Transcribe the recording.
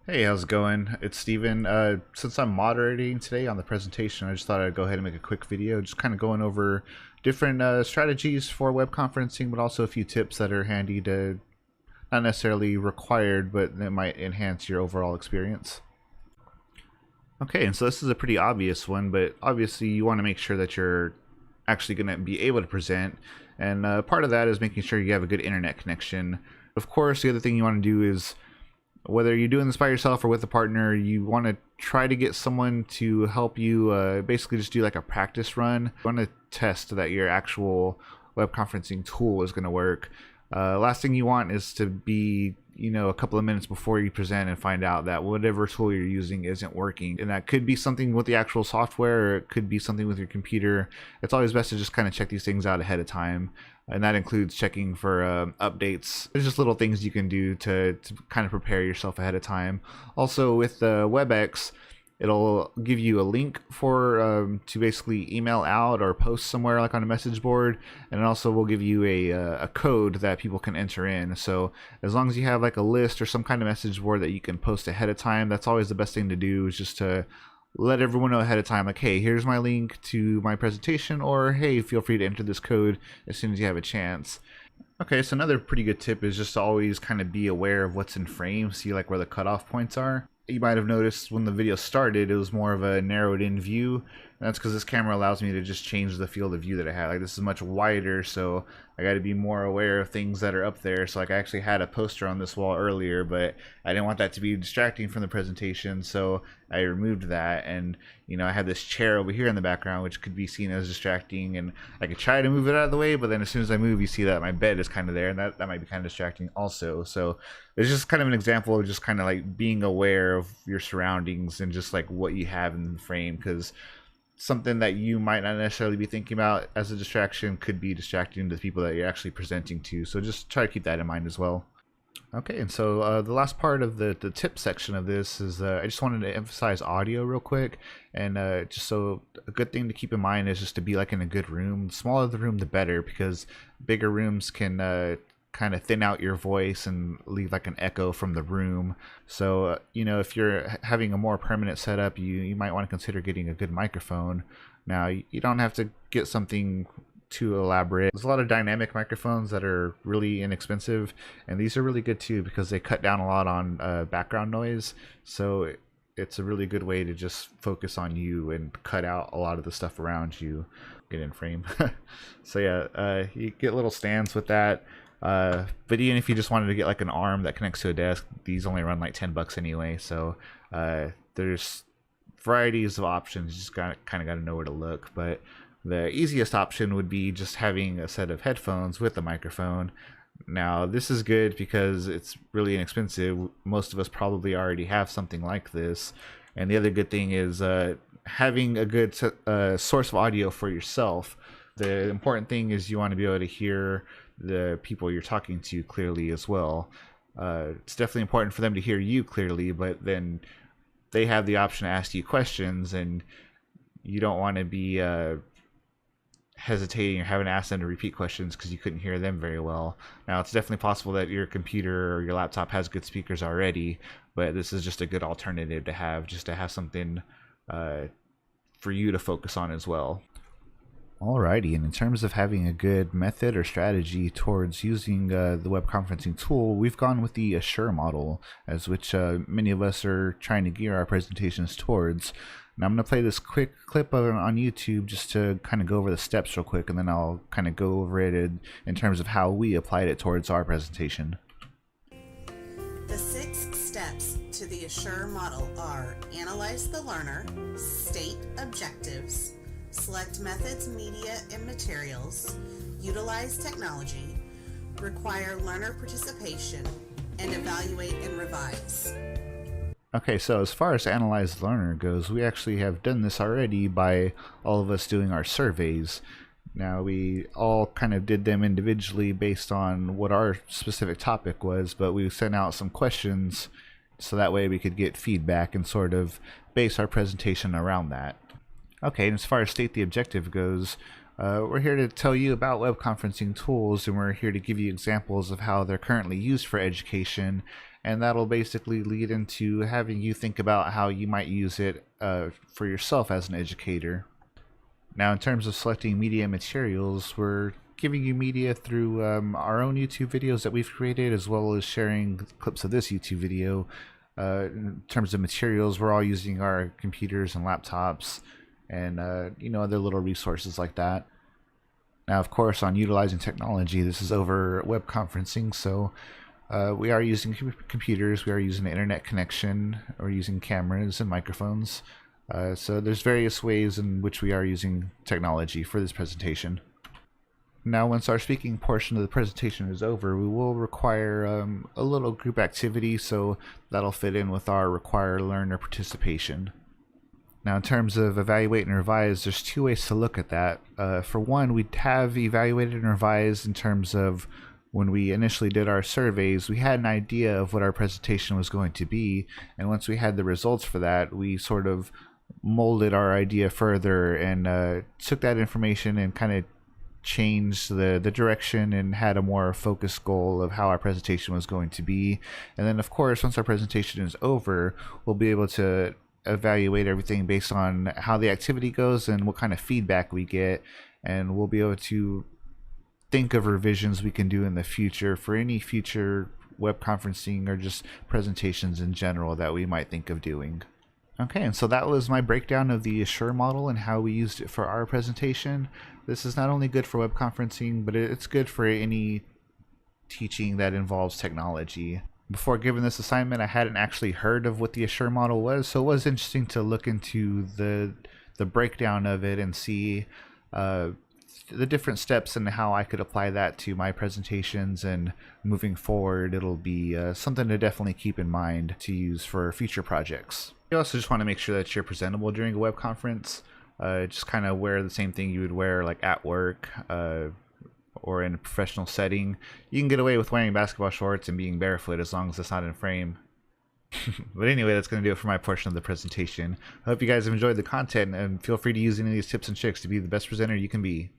Hey, how's it going? It's Steven. Since I'm moderating today on the presentation, I just thought I'd go ahead and make a quick video, just kind of going over different strategies for web conferencing, but also a few tips that are handy to not necessarily required, but that might enhance your overall experience. Okay, and so this is a pretty obvious one, but obviously you want to make sure that you're actually going to be able to present, and part of that is making sure you have a good internet connection. Of course, the other thing you want to do is whether you're doing this by yourself or with a partner, you want to try to get someone to help you basically just do like a practice run. You want to test that your actual web conferencing tool is going to work. Last thing you want is to be, a couple of minutes before you present and find out that whatever tool you're using isn't working. And that could be something with the actual software, or it could be something with your computer. It's always best to just kind of check these things out ahead of time. And that includes checking for updates. There's just little things you can do to kind of prepare yourself ahead of time. Also with WebEx, it'll give you a link for to basically email out or post somewhere like on a message board, and it also will give you a code that people can enter in. So as long as you have like a list or some kind of message board that you can post ahead of time, that's always the best thing to do, is just to let everyone know ahead of time, like, hey, here's my link to my presentation, or hey, feel free to enter this code as soon as you have a chance. Okay, so another pretty good tip is just to always kind of be aware of what's in frame, see like where the cutoff points are. You might have noticed when the video started, it was more of a narrowed in view. And that's because this camera allows me to just change the field of view that I have. Like, this is much wider, so I got to be more aware of things that are up there. So like, I actually had a poster on this wall earlier, but I didn't want that to be distracting from the presentation, so I removed that. And I had this chair over here in the background, which could be seen as distracting, and I could try to move it out of the way, but then as soon as I move, you see that my bed is kind of there, and that might be kind of distracting also. So it's just kind of an example of just kind of like being aware of your surroundings and just like what you have in the frame, because something that you might not necessarily be thinking about as a distraction could be distracting to the people that you're actually presenting to. So just try to keep that in mind as well. Okay, and so the last part of the tip section of this is I just wanted to emphasize audio real quick. And just so a good thing to keep in mind is just to be like in a good room. The smaller the room, the better, because bigger rooms can kind of thin out your voice and leave like an echo from the room. So if you're having a more permanent setup, you might want to consider getting a good microphone. Now you don't have to get something too elaborate. There's a lot of dynamic microphones that are really inexpensive, and these are really good too because they cut down a lot on background noise. So it's a really good way to just focus on you and cut out a lot of the stuff around you. Get in frame. So yeah, you get little stands with that. But even if you just wanted to get like an arm that connects to a desk, these only run like $10 anyway. So there's varieties of options. You just kind of got to know where to look. But the easiest option would be just having a set of headphones with a microphone. Now this is good because it's really inexpensive. Most of us probably already have something like this. And the other good thing is having a good source of audio for yourself. The important thing is you want to be able to hear the people you're talking to clearly as well. It's definitely important for them to hear you clearly, but then they have the option to ask you questions, and you don't want to be hesitating or having to ask them to repeat questions because you couldn't hear them very well. Now, it's definitely possible that your computer or your laptop has good speakers already, but this is just a good alternative to have, just to have something for you to focus on as well. Alrighty, and in terms of having a good method or strategy towards using the web conferencing tool, we've gone with the Assure model, as which many of us are trying to gear our presentations towards. Now I'm going to play this quick clip of it on YouTube just to kind of go over the steps real quick, and then I'll kind of go over it in terms of how we applied it towards our presentation. The 6 steps to the Assure model are: analyze the learner, state objectives, select methods, media, and materials, utilize technology, require learner participation, and evaluate and revise. Okay, so as far as Analyze the Learner goes, we actually have done this already by all of us doing our surveys. Now, we all kind of did them individually based on what our specific topic was, but we sent out some questions so that way we could get feedback and sort of base our presentation around that. Okay, and as far as State the Objective goes, we're here to tell you about web conferencing tools, and we're here to give you examples of how they're currently used for education, and that'll basically lead into having you think about how you might use it for yourself as an educator. Now, in terms of selecting media materials, we're giving you media through our own YouTube videos that we've created, as well as sharing clips of this YouTube video. In terms of materials, we're all using our computers and laptops and other little resources like that. Now, of course, on utilizing technology, this is over web conferencing, so we are using computers, we are using an internet connection, we're using cameras and microphones. So there's various ways in which we are using technology for this presentation. Now, once our speaking portion of the presentation is over, we will require a little group activity, so that'll fit in with our require learner participation. Now, in terms of evaluate and revise, there's two ways to look at that. For one, we have evaluated and revised in terms of when we initially did our surveys, we had an idea of what our presentation was going to be, and once we had the results for that, we sort of molded our idea further and took that information and kind of changed the direction and had a more focused goal of how our presentation was going to be. And then, of course, once our presentation is over, we'll be able to evaluate everything based on how the activity goes and what kind of feedback we get, and we'll be able to think of revisions we can do in the future for any future web conferencing or just presentations in general that we might think of doing. Okay, and so that was my breakdown of the Assure model and how we used it for our presentation. This is not only good for web conferencing, but it's good for any teaching that involves technology. Before giving this assignment, I hadn't actually heard of what the Assure model was, so it was interesting to look into the breakdown of it and see the different steps and how I could apply that to my presentations, and moving forward it'll be something to definitely keep in mind to use for future projects. You also just want to make sure that you're presentable during a web conference. Just kind of wear the same thing you would wear like at work or in a professional setting. You can get away with wearing basketball shorts and being barefoot as long as it's not in frame. But anyway, that's going to do it for my portion of the presentation. I hope you guys have enjoyed the content, and feel free to use any of these tips and tricks to be the best presenter you can be.